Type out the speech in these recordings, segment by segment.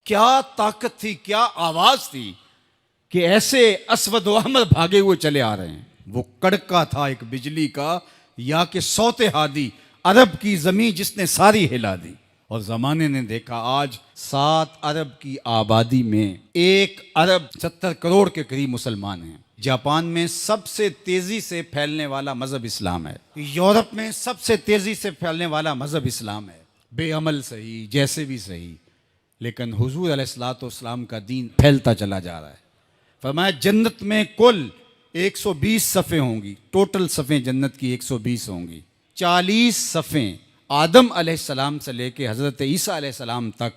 क्या ताकत थी, क्या आवाज थी कि ऐसे अस्वद व अहमर भागे हुए चले आ रहे हैं। वो कड़का था एक बिजली का, या कि सौते हादी अरब की जमीन जिसने सारी हिला दी। और जमाने ने देखा आज 7 अरब की आबादी में 1 अरब 70 करोड़ के करीब मुसलमान हैं। जापान में सबसे तेजी से फैलने वाला मजहब इस्लाम है। यूरोप में सबसे तेजी से फैलने वाला मजहब इस्लाम है। बेअमल सही, जैसे भी सही, लेकिन हुजूर अलैहिस्सलाम का दीन फैलता चला जा रहा है। फरमाया जन्नत में कुल 120 सफ़े होंगी, टोटल सफ़ें जन्नत की 120 होंगी। 40 सफ़ें आदम अलैहिस्सलाम से लेके हज़रत ईसा अलैहिस्सलाम तक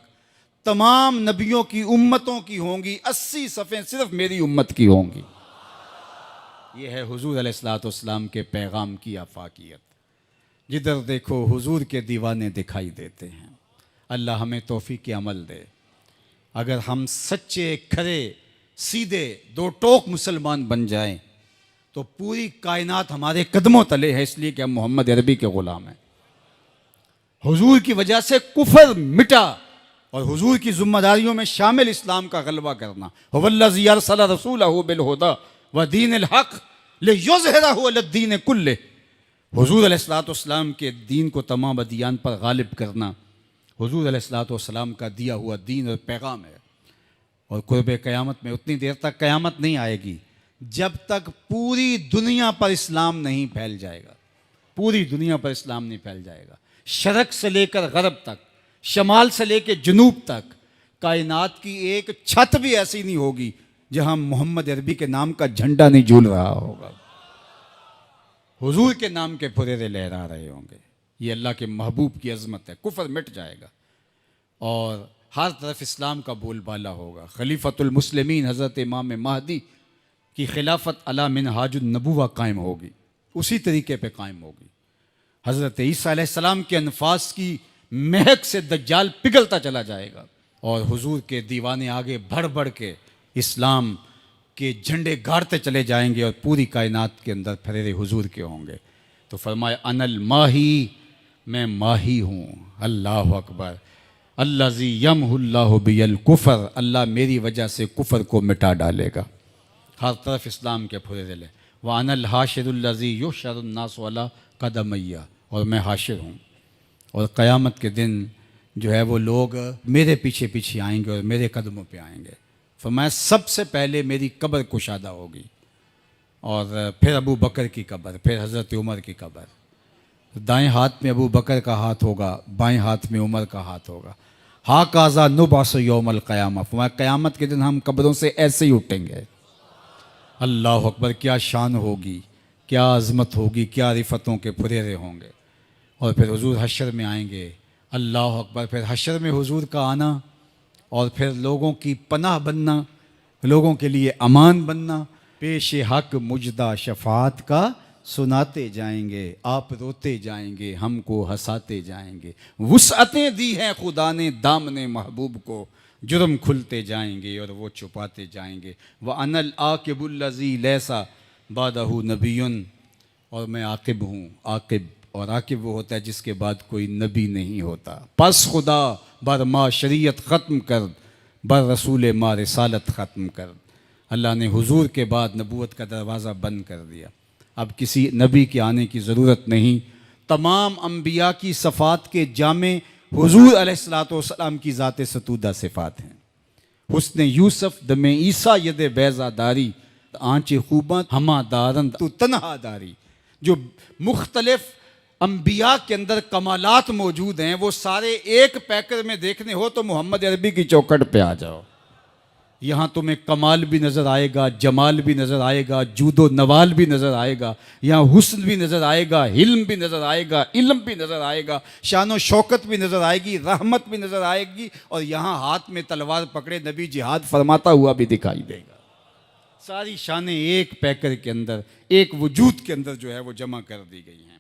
तमाम नबियों की उम्मतों की होंगी। 80 सफ़ें सिर्फ मेरी उम्मत की होंगी। ये है हुजूर अलैहिस्सलाम के पैगाम की आफाकियत। जिधर देखो हुजूर के दीवाने दिखाई देते हैं। अल्लाह हमें तौफीक अमल दे। अगर हम सच्चे खरे सीधे दो टोक मुसलमान बन जाएं तो पूरी कायनात हमारे कदमों तले है, इसलिए कि हम मोहम्मद अरबी के ग़ुलाम हैं। हुजूर की वजह से कुफर मिटा और हुजूर की जिम्मेदारियों में शामिल इस्लाम का गलबा करना। हुवल्लज़ी अरसला रसूलहु बिल-हुदा व दीनिल हक़ लियुज़हिरहु अलद्दीन कुल्लिह। हुजूर अलैहिस्सलाम के दीन को तमाम अदियान पर गालिब करना हुजूर अलैहिस्सलाम का दिया हुआ दीन और पैगाम है। और कुर्ब क़यामत में उतनी देर तक क़यामत नहीं आएगी जब तक पूरी दुनिया पर इस्लाम नहीं फैल जाएगा। पूरी दुनिया पर इस्लाम नहीं फैल जाएगा। शरक से लेकर गरब तक, शमाल से लेकर जनूब तक कायनात की एक छत भी ऐसी नहीं होगी जहां मोहम्मद अरबी के नाम का झंडा नहीं झूल रहा होगा, हुजूर के नाम के फुरेरे लहरा रहे होंगे। ये अल्लाह के महबूब की अजमत है। कुफर मिट जाएगा और हर तरफ इस्लाम का बोलबाला होगा। खलीफतुल मुस्लिमीन हज़रत इमाम महदी की खिलाफत अला मिनहाजुन नबुवा कायम होगी, उसी तरीके पे कायम होगी। हज़रत ईसा अलैहिस्सलाम के अनफास की महक से दज्जाल पिघलता चला जाएगा और हुजूर के दीवाने आगे बढ़ बढ़ के इस्लाम के झंडे गाड़ते चले जाएंगे और पूरी कायनात के अंदर फरेरे हुजूर के होंगे। तो फरमाया अनल माही, मैं माही हूँ। अल्लाह अकबर। अल्लाज़ी यमहुल्लाहु बियल कुफर, अल्लाह मेरी वजह से कुफर को मिटा डालेगा। हर तरफ इस्लाम के फुरेरे ले। व अनल हाशिरुल्लज़ी युहशरुन्नासु अला कदमैया, और मैं हाशिर हूँ और क़यामत के दिन जो है वो लोग मेरे पीछे पीछे आएंगे और मेरे कदमों पे आएंगे। फरमाया सबसे पहले मेरी कब्र कुशादा होगी और फिर अबू बकर की कब्र, फिर हज़रत उमर की कब्र। दाएं हाथ में अबू बकर का हाथ होगा, बाएं हाथ में उमर का हाथ होगा। हा काज़ा नुबास यौमल क़यामा, फरमाया क़यामत के दिन हम कब्रों से ऐसे ही उठेंगे। अल्लाह अकबर। क्या शान होगी, क्या अज़मत होगी, क्या रिफ़तों के फुरेरे होंगे। और फिर हुजूर हशर में आएंगे। अल्लाह अकबर। फिर हशर में हुजूर का आना और फिर लोगों की पनाह बनना, लोगों के लिए अमान बनना। पेश हक मुजदा शफात का सुनाते जाएंगे, आप रोते जाएंगे, हमको हंसाते जाएंगे। वुसअतें दी हैं खुदा ने दामने महबूब को, जुर्म खुलते जाएंगे और वो छुपाते जाएंगे। व अनल आकिबुल्लज़ी लैसा बादहु नबियुन, और मैं आकिब हूँ। आकिब, और आकिब वो होता है जिसके बाद कोई नबी नहीं होता। पस खुदा बर मा शरीयत ख़त्म कर, बर रसूल मा रिसालत ख़त्म कर। अल्लाह ने हुजूर के बाद नबूवत का दरवाज़ा बंद कर दिया। अब किसी नबी के आने की ज़रूरत नहीं। तमाम अम्बिया की सफ़ात के जामे हुजूर अलैहिस्सलाम की ज़ात सतूदा सिफ़ात हैं। हुस्न यूसुफ दमे ईसा यद बैज़ादारी, आँच खूबा हमा दारन तो तनहादारी। जो मुख्तलिफ अम्बिया के अंदर कमालात मौजूद हैं वो सारे एक पैकर में देखने हो तो मोहम्मद अरबी की चौखट पे आ जाओ। यहाँ तुम्हें कमाल भी नज़र आएगा, जमाल भी नज़र आएगा, जूदो नवाल भी नज़र आएगा। यहाँ हुस्न भी नज़र आएगा, हिल्म भी नज़र आएगा, इल्म भी नज़र आएगा, शान व शौकत भी नज़र आएगी, रहमत भी नज़र आएगी। और यहाँ हाथ में तलवार पकड़े नबी जिहाद फरमाता हुआ भी दिखाई देगा। सारी शानें एक पैकर के अंदर, एक वजूद के अंदर जो है वो जमा कर दी गई हैं।